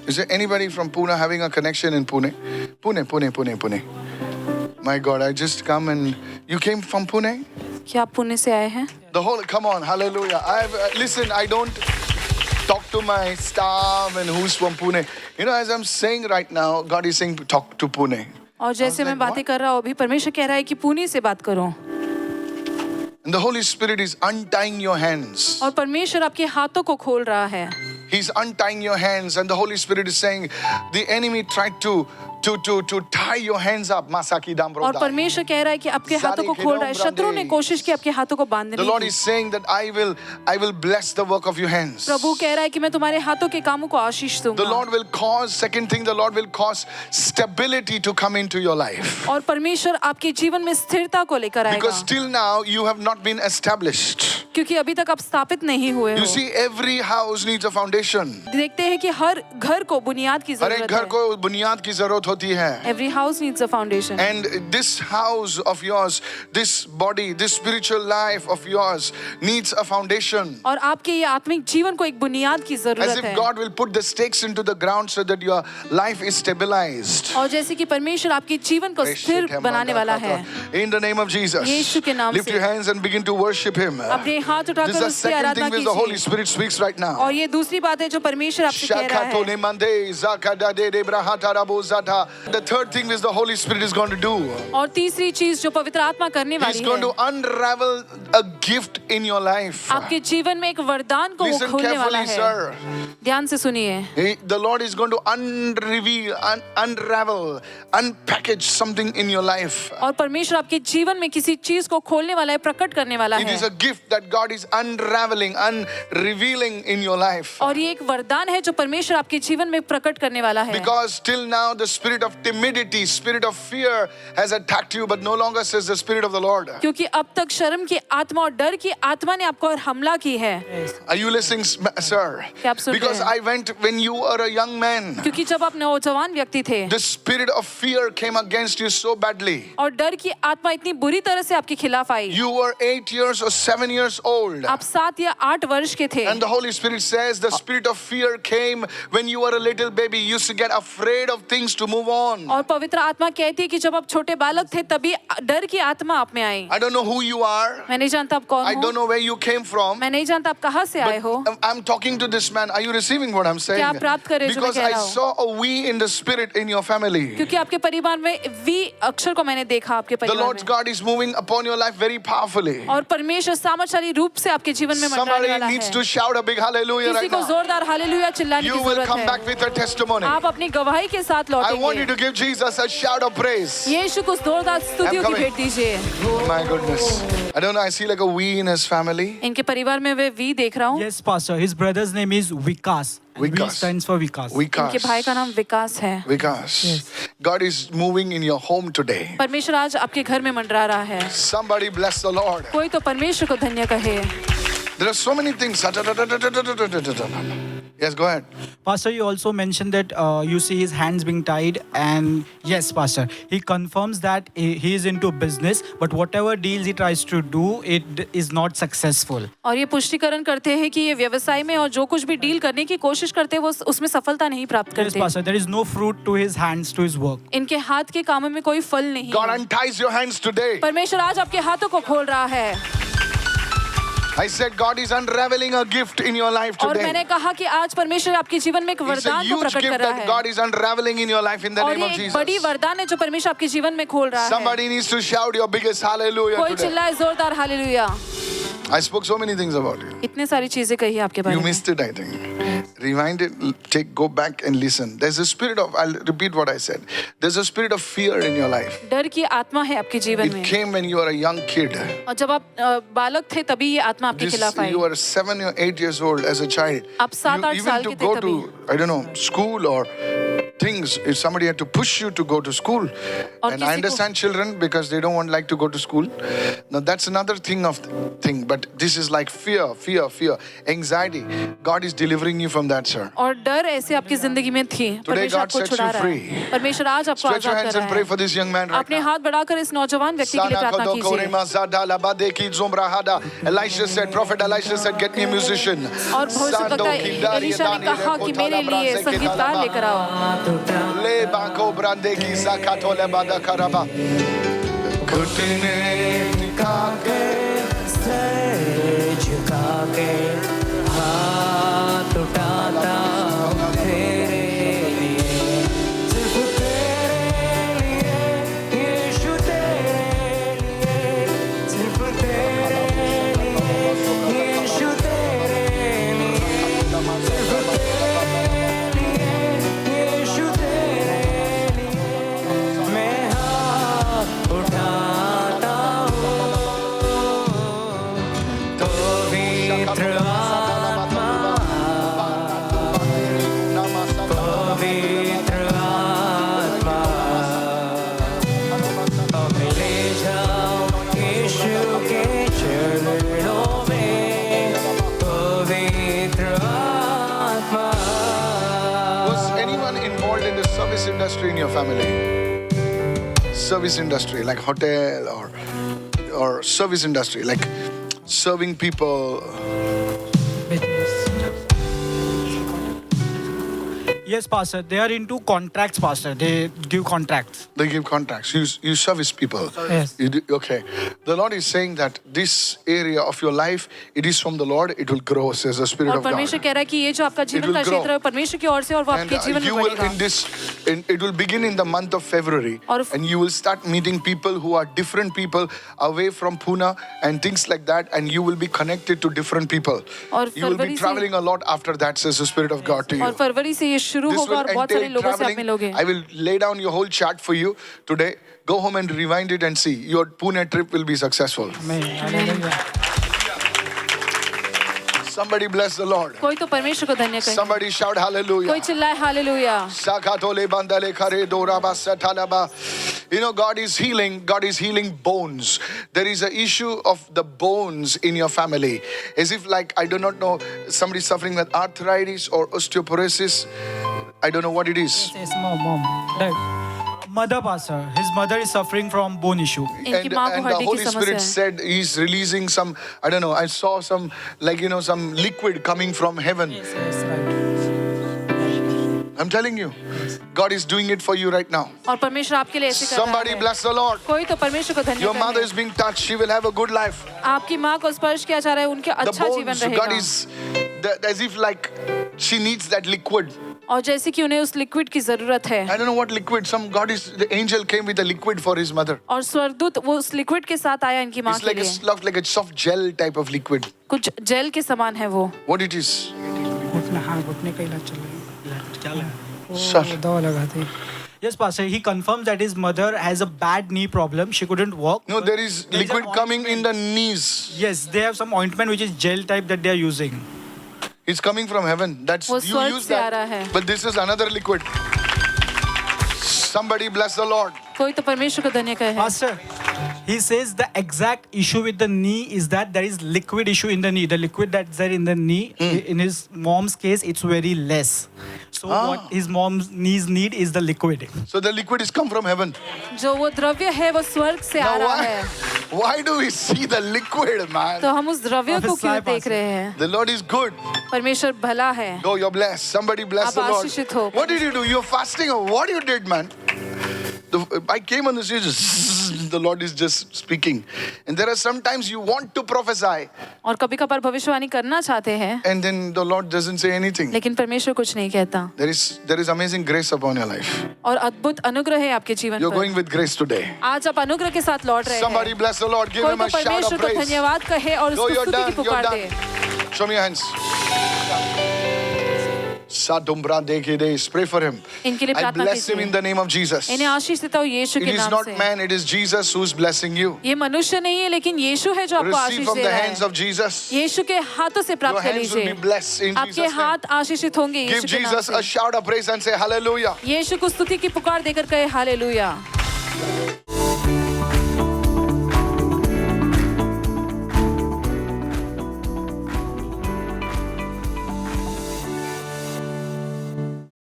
Is there anybody from Pune having a connection in Pune? Pune. My God, I just come and you came from Pune? क्या आप पुणे से आए हैं? The whole, come on, hallelujah. Listen, I don't talk to my staff and who's from Pune. You know, as I'm saying right now, God is saying talk to Pune. और जैसे मैं बातें कर रहा हूँ अभी परमेश्वर कह रहा है कि पुणे से बात करो. And the Holy Spirit is untying your hands. और परमेश्वर आपके हाथों को खोल रहा है. He's untying your hands, and the Holy Spirit is saying, the enemy tried to tie your hands up. Masaki Dambro. और परमेश्वर कह रहा है कि आपके हाथों को खोल रहा है. शत्रु ने कोशिश की आपके हाथों को बांधने The Lord की. is saying that I will bless the work of your hands. प्रभु कह रहा है कि मैं तुम्हारे हाथों के कामों को आशीष The दूंगा. Lord will cause, second thing, the Lord will cause stability to come into your life. और परमेश्वर आपके जीवन में स्थिरता को लेकर Because आएगा. till now you have not been established. क्योंकि अभी तक आप स्थापित नहीं हुए You हो. see, every house needs a foundation. देखते हैं कि हर घर को बुनियाद की हर एक जरूरत घर है. को बुनियाद की जरूरत होती है. Every house needs a foundation. And this house of yours, this body, this spiritual life of yours needs a foundation. और आपके ये आत्मिक जीवन को एक बुनियाद की As जरूरत if है. God will put the stakes into the ground so that your life is stabilized. और जैसे कि परमेश्वर आपके जीवन को स्थिर बनाने वाला है. In the name of Jesus, यीशु के नाम lift से. your hands and begin to worship Him. अपने हाथ This उठाकर is the उसकी second Aradhana thing which the Holy कीजिए. Spirit speaks right now. और ये दूसरी बात है जो परमेश्वर आपसे कह रहा है. The third thing which the Holy Spirit is going to do, और तीसरी चीज जो पवित्र आत्मा करने He's वाली going है, to unravel a gift in your life. आपके जीवन में एक वरदान को वो Listen खोलने वाला carefully, है. sir. ध्यान से सुनिए. The Lord is going to unravel, unpackage something in your life. और परमेश्वर आपके जीवन में किसी चीज को खोलने वाला है, प्रकट करने वाला It is है. a gift that God is unraveling, unrevealing in your life. और ये एक वरदान है जो परमेश्वर आपके जीवन में प्रकट करने वाला है. Because till now the spirit of timidity, spirit of fear has attacked you, but no longer says the Spirit of the Lord. क्योंकि अब तक शर्म की आत्मा और डर की आत्मा ने आपको और हमला की है. Are you listening, sir? क्या आप सुन रहे Because हैं? I went when you were a young man. क्योंकि जब आप नौजवान व्यक्ति थे The spirit of fear came against you so badly. और डर की आत्मा इतनी बुरी तरह से आपके खिलाफ आई. You were 8 years or 7 years old. आप 7 या 8 वर्ष के थे. And the Holy Spirit says the spirit of fear came when you were a little baby. You used to get afraid of things to move on. और पवित्र आत्मा कहती है कि जब आप छोटे बालक थे तभी डर की आत्मा आप में आई. I don't know who you are. मैं नहीं जानता आप कौन I don't हो. know where you came from. मैं नहीं जानता आप कहाँ से आए हो. But I'm talking to this man. Are you receiving what I'm saying? क्या आप प्राप्त कर रहे हो जो मैं Because कह I रहा हूँ? saw a we in the spirit in your family. क्योंकि आपके परिवार में वी अक्षर को मैंने देखा आपके The परिवार Lord's में. God is moving upon your life very powerfully. और परमेश्वर सामर्थ्यशाली रूप से आपके जीवन में मंडराने Somebody वाला needs है. to shout a big hallelujah किसी right को now. जोरदार हालेलुया चिल्लाने You की will जरूरत come back है. with a testimony. आप अपनी गवाही के साथ I want you लौटेंगे. to give Jesus a shout of praise. यीशु को जोरदार स्तुतियों की coming. भेंट दीजिए. My goodness. I don't know, I see like a we in his family. इनके परिवार में वे वी देख रहा हूँ. Yes, Pastor. His brother's name is Vikas. Vikas. V stands for Vikas. इनके भाई का Vikas. नाम विकास है. Vikas. God is moving in your home today. परमेश्वर आज आपके घर में मंडरा रहा है. Somebody bless the Lord. कोई तो परमेश्वर को धन्य कहे. There are so many things. Yes, go ahead. Pastor, you also mentioned that you see his hands being tied, and yes, Pastor, he confirms that he is into business, but whatever deals he tries to do, it is not successful. और ये पुष्टिकरण करते हैं कि ये व्यवसाय में और जो कुछ भी डील करने की कोशिश करते हैं वो उसमें सफलता नहीं प्राप्त Yes, करते. Pastor, there is no fruit to his hands, to his work. इनके हाथ के कामों में कोई फल नहीं God है. unties your hands today. परमेश्वर आज आपके हाथों को खोल रहा है. I said God is unraveling a gift in your life और today. मैंने कहा कि आज परमेश्वर आपके जीवन में एक It's a वरदान को huge प्रकट gift कर रहा that है. God is unraveling in your life in the और name ये of एक Jesus. बड़ी वरदान है जो परमेश्वर आपके जीवन में खोल रहा है. Somebody needs to shout your biggest hallelujah कोई today. चिल्लाए जोरदार hallelujah. I spoke so many things about you. इतने सारी चीजें कही आपके बारे You में. missed it, I think. Rewind it, go back and listen. There's a spirit of, I'll repeat what I said. There's a spirit of fear in your life. डर की आत्मा है आपके जीवन It में. came when you were a young kid. और जब आप बालक थे तभी ये आत्मा आपके खिलाफ आई. You were 7 or 8 years old as a child. आप 7-8 You साल even to के थे go तभी. to, I don't know, school or things. If somebody had to push you to go to school, और and किसी I को- understand children because they don't want like to go to school. Now that's another thing. But this is like fear, anxiety. God is delivering you from that, sir. और डर ऐसे आपकी जिंदगी में थी, परमेश्वर God आपको sets you छुड़ा रहा free. है। परमेश्वर आज आपको Stretch your आजाद hands कर and रहा pray है। for this young man right अपने now. हाथ बढ़ाकर इस नौजवान व्यक्ति के लिए प्रार्थना कीजिए। Elisha said, Prophet Elisha said, get me a musician. और भविष्यद्वक्ता एलीशा ने कहा कि मेरे लिए संगीतकार लेकर आओ। Le banco brande ki zakato le bada karaba. घुटने टिका के सर झुका के हाथ उठाता हूँ तेरे लिए, सिर्फ तेरे लिए, यीशु तेरे लिए, सिर्फ तेरे लिए, यीशु तेरे लिए, सिर्फ तेरे लिए, यीशु तेरे लिए, मैं हाथ उठाता हूँ। पवित्र आत्मा, पवित्र आत्मा, हमें ले जाओ यीशु के चरणों में, पवित्र आत्मा। Was anyone involved in the service industry in your family? Service industry, like hotel or service industry, like serving people. Yes, Pastor. They are into contracts, Pastor. They give contracts. They give contracts. You service people. Yes. Okay. The Lord is saying that this area of your life, it is from the Lord. It will grow, says the Spirit और of God. परमेश्वर कह रहा है कि ये जो आपका जीवन का will grow. क्षेत्र है परमेश्वर की ओर से और वो And आपके जीवन you में will बढ़ेगा। it will begin in the month of February, और- and you will start meeting people who are different people away from Pune and things like that, and you will be connected to different people. और You will February be से- traveling a lot after that, says the Spirit of God to you. और फरवरी से ये शुरू This होगा will और बहुत सारे entail लोगों से आप traveling. मिलोगे। I will lay down your whole chart for you today. Go home and rewind it and see. Your Pune trip will be successful. Somebody bless the Lord. कोई तो परमेश्वर को धन्य करे, Somebody shout hallelujah. कोई चिल्लाए hallelujah. Sakatole bandale kare doraba satalaba. You know, God is healing. God is healing bones. There is an issue of the bones in your family. As if like, I do not know, somebody suffering with arthritis or osteoporosis. I don't know what it is. Yes, mom. Dad. Mother, Pastor. His mother is suffering from bone issue. इनकी माँ को And the हड्डी की Holy समस्या Spirit है। said he's releasing some, I don't know, I saw some, like, you know, some liquid coming from heaven. Yes, right. I'm telling you, God is doing it for you right now. और परमेश्वर आपके लिए ऐसे कर रहा Somebody है। bless the Lord. कोई तो परमेश्वर को धन्य Your mother करे। is being touched. She will have a good life. आपकी माँ को स्पर्श किया जा रहा है, उनके The अच्छा जीवन bones, God रहेगा। is as if like she needs that liquid. और जैसे कि उन्हें उस लिक्विड की जरूरत है। I don't know what liquid. The angel came with a liquid for his mother. और स्वर्गदूत वो उस लिक्विड के साथ आया इनकी माँ It's के लिए। like a soft gel type of liquid. कुछ जेल के समान है वो। What it is? घुटने का इलाज चल रहा है। Sir. दवा लगाते हैं। Yes, Pastor. He confirms that his mother has a bad knee problem. She couldn't walk. No, there is There is liquid an coming in the knees. Yes, they have some ointment which is gel type that they are using. It's coming from heaven. That's वो you स्वर्ग use से आ रहा that. है। But this is another liquid. Somebody bless the Lord. कोई तो परमेश्वर को धन्य कहे। Pastor, he says the exact issue with the knee is that there is liquid issue in the knee. The liquid that's there in the knee, in his mom's case, it's very less. So what his mom's knees need is the liquid. So the liquid is come from heaven. जो वो द्रव्य है वो स्वर्ग से आ Now रहा है। why do we see the liquid, man? तो हम उस द्रव्य को क्यों देख रहे हैं? The Lord is good. परमेश्वर भला है। Oh, you're blessed. Somebody bless आप the Lord. आशीषित हो। What did you do? You're fasting or what you did, man? I came on the stage, the Lord is just speaking. And there are sometimes you want to prophesy और कभी कभार भविष्यवाणी करना चाहते हैं, and then the Lord doesn't say anything. लेकिन परमेश्वर कुछ नहीं कहता। There is amazing grace upon your life. और अद्भुत अनुग्रह है आपके जीवन You're पर। going with grace today. आज आप अनुग्रह के साथ लौट रहे Somebody हैं। bless the Lord. Give कोई him तो a shout परमेश्वर of को praise. धन्यवाद कहे और No, उसको you're स्तुति की done. You're पुकार done. They. Show me your hands. Sadumbra dekides. Pray for him. इनके लिए I प्रार्थना bless him कीजिए। in the name of Jesus. इन्हें आशीष देता हूँ यीशु It के is नाम not से। man, it is Jesus who is blessing you. ये मनुष्य नहीं है लेकिन यीशु है जो आपको Receive Ashish from they the रहा hands है। of Jesus. यीशु के हाथों से Your प्राप्त कर hands will be लीजिए। blessed in आपके Jesus' name. हाथ आशीषित होंगे Give यीशु के नाम Jesus a से। shout of praise and say hallelujah. यीशु को स्तुति की पुकार देकर कहे हालेलुया।